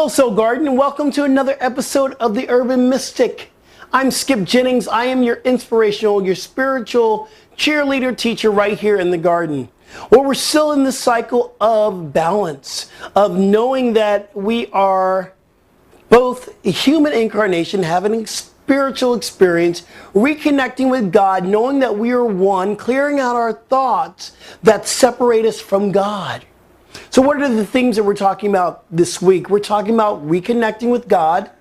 Hello, Soul Garden, and welcome to another episode of The Urban Mystic. I'm Skip Jennings. I am your inspirational, your spiritual cheerleader teacher right here in the garden. Well, we're still in the cycle of balance, of knowing that we are both a human incarnation, having a spiritual experience, reconnecting with God, knowing that we are one, clearing out our thoughts that separate us from God. So what are the things that we're talking about this week? We're talking about reconnecting with God,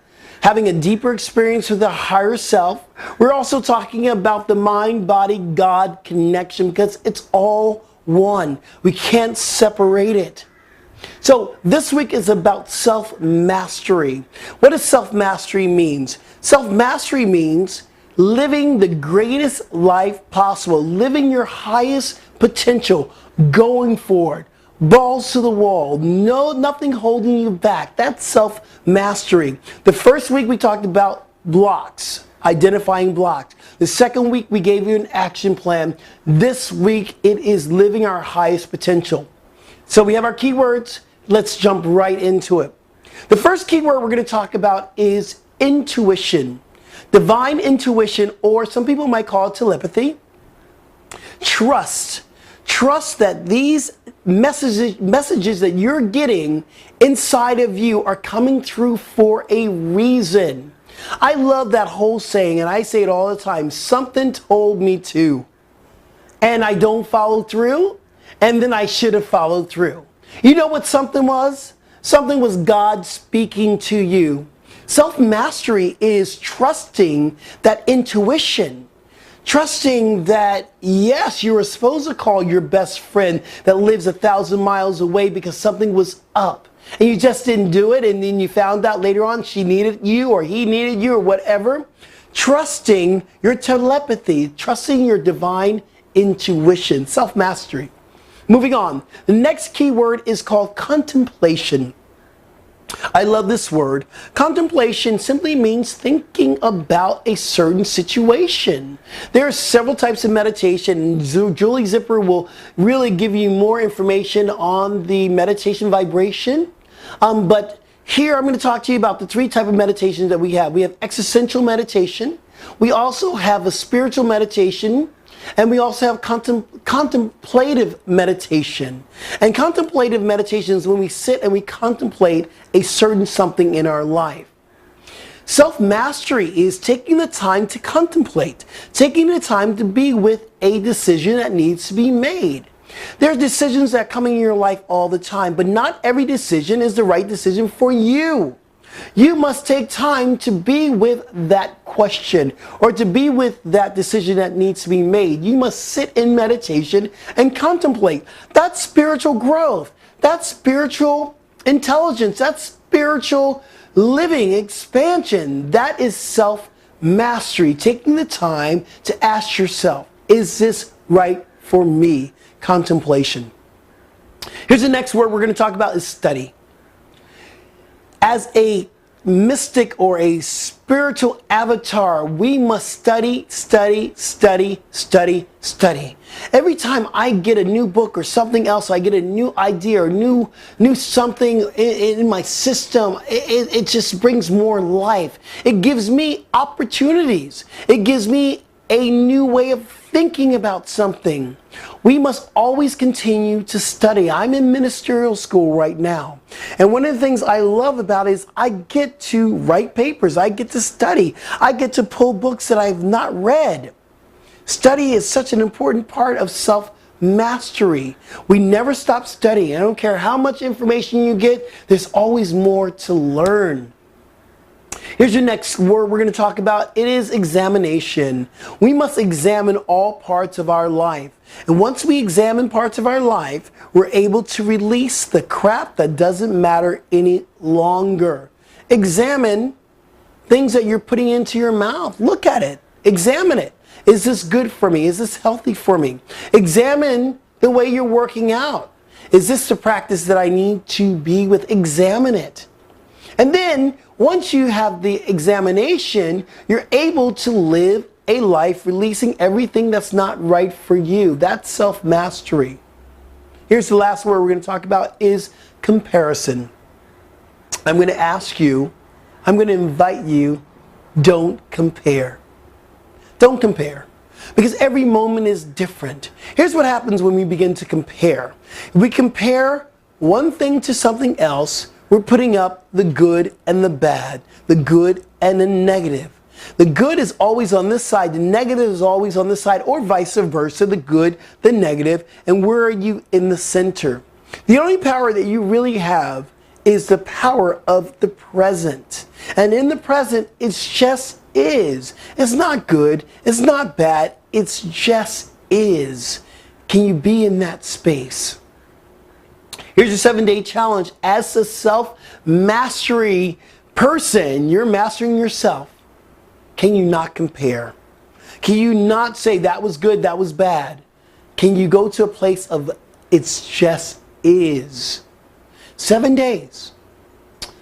having a deeper experience with the higher self. We're also talking about the mind-body-God connection because it's all one. We can't separate it. So this week is about self-mastery. What does self-mastery mean? Self-mastery means living the greatest life possible, living your highest potential, going forward. Balls to the wall. Nothing holding you back. That's self-mastery. The first week we talked about blocks, identifying blocks. The second week we gave you an action plan. This week it is living our highest potential. So we have our keywords. Let's jump right into it. The first keyword we're going to talk about is intuition. Divine intuition, or some people might call it telepathy. Trust. Trust that these messages that you're getting inside of you are coming through for a reason. I love that whole saying, and I say it all the time. Something told me to, and I don't follow through, and then I should have followed through. You know what something was? Something was God speaking to you. Self-mastery is trusting that intuition. Trusting that, yes, you were supposed to call your best friend that lives 1,000 miles away because something was up. And you just didn't do it, and then you found out later on she needed you or he needed you or whatever. Trusting your telepathy, trusting your divine intuition, self-mastery. Moving on, the next key word is called contemplation. I love this word. Contemplation simply means thinking about a certain situation. There are several types of meditation. Julie Zipper will really give you more information on the meditation vibration. But here I'm going to talk to you about the three types of meditations that we have. We have existential meditation. We also have a spiritual meditation. And we also have contemplative meditation. And contemplative meditation is when we sit and we contemplate a certain something in our life. Self-mastery is taking the time to contemplate, taking the time to be with a decision that needs to be made. There are decisions that come in your life all the time, but not every decision is the right decision for you. You must take time to be with that question or to be with that decision that needs to be made. You must sit in meditation and contemplate. That's spiritual growth. That's spiritual intelligence. That's spiritual living, expansion. That is self-mastery. Taking the time to ask yourself, is this right for me? Contemplation. Here's the next word we're going to talk about is study. As a mystic or a spiritual avatar, we must study, study, study, study, study. Every time I get a new book or something else, I get a new idea or new something in my system, it just brings more life. It gives me opportunities. It gives me a new way of thinking about something. We must always continue to study. I'm in ministerial school right now. And one of the things I love about it is I get to write papers. I get to study. I get to pull books that I've not read. Study is such an important part of self-mastery. We never stop studying. I don't care how much information you get, there's always more to learn. Here's your next word we're going to talk about. It is examination. We must examine all parts of our life. And once we examine parts of our life, we're able to release the crap that doesn't matter any longer. Examine things that you're putting into your mouth. Look at it. Examine it. Is this good for me? Is this healthy for me? Examine the way you're working out. Is this the practice that I need to be with? Examine it. And then, once you have the examination, you're able to live a life releasing everything that's not right for you. That's self-mastery. Here's the last word we're going to talk about is comparison. I'm going to ask you, I'm going to invite you, don't compare. Don't compare. Because every moment is different. Here's what happens when we begin to compare. If we compare one thing to something else, we're putting up the good and the bad, the good and the negative. The good is always on this side, the negative is always on this side, or vice versa, the good, the negative, and where are you in the center? The only power that you really have is the power of the present. And in the present, it just is. It's not good, it's not bad, it's just is. Can you be in that space? Here's your 7-day challenge. As a self-mastery person, you're mastering yourself. Can you not compare? Can you not say that was good, that was bad? Can you go to a place of it's just is? 7 days.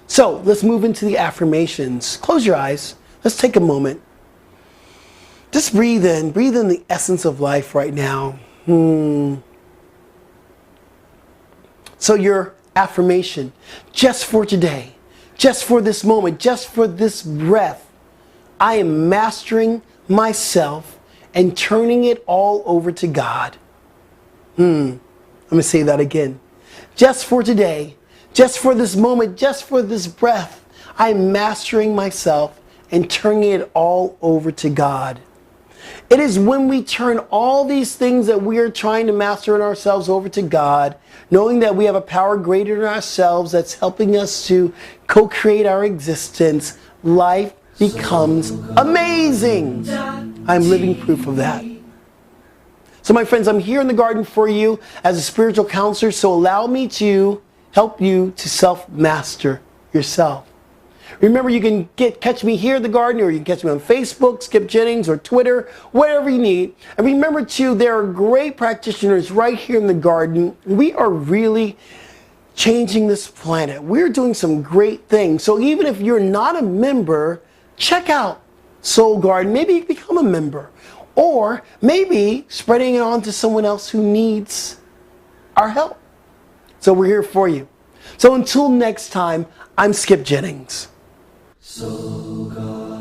So let's move into the affirmations. Close your eyes. Let's take a moment. Just breathe in. Breathe in the essence of life right now. So your affirmation, just for today, just for this moment, just for this breath, I am mastering myself and turning it all over to God. I'm going to say that again. Just for today, just for this moment, just for this breath, I am mastering myself and turning it all over to God. It is when we turn all these things that we are trying to master in ourselves over to God, knowing that we have a power greater than ourselves that's helping us to co-create our existence, life becomes amazing. I'm living proof of that. So my friends, I'm here in the garden for you as a spiritual counselor, so allow me to help you to self-master yourself. Remember, you can catch me here in the garden, or you can catch me on Facebook, Skip Jennings, or Twitter, whatever you need. And remember too, there are great practitioners right here in the garden. We are really changing this planet. We're doing some great things. So even if you're not a member, check out Soul Garden. Maybe you become a member. Or maybe spreading it on to someone else who needs our help. So we're here for you. So until next time, I'm Skip Jennings. So God.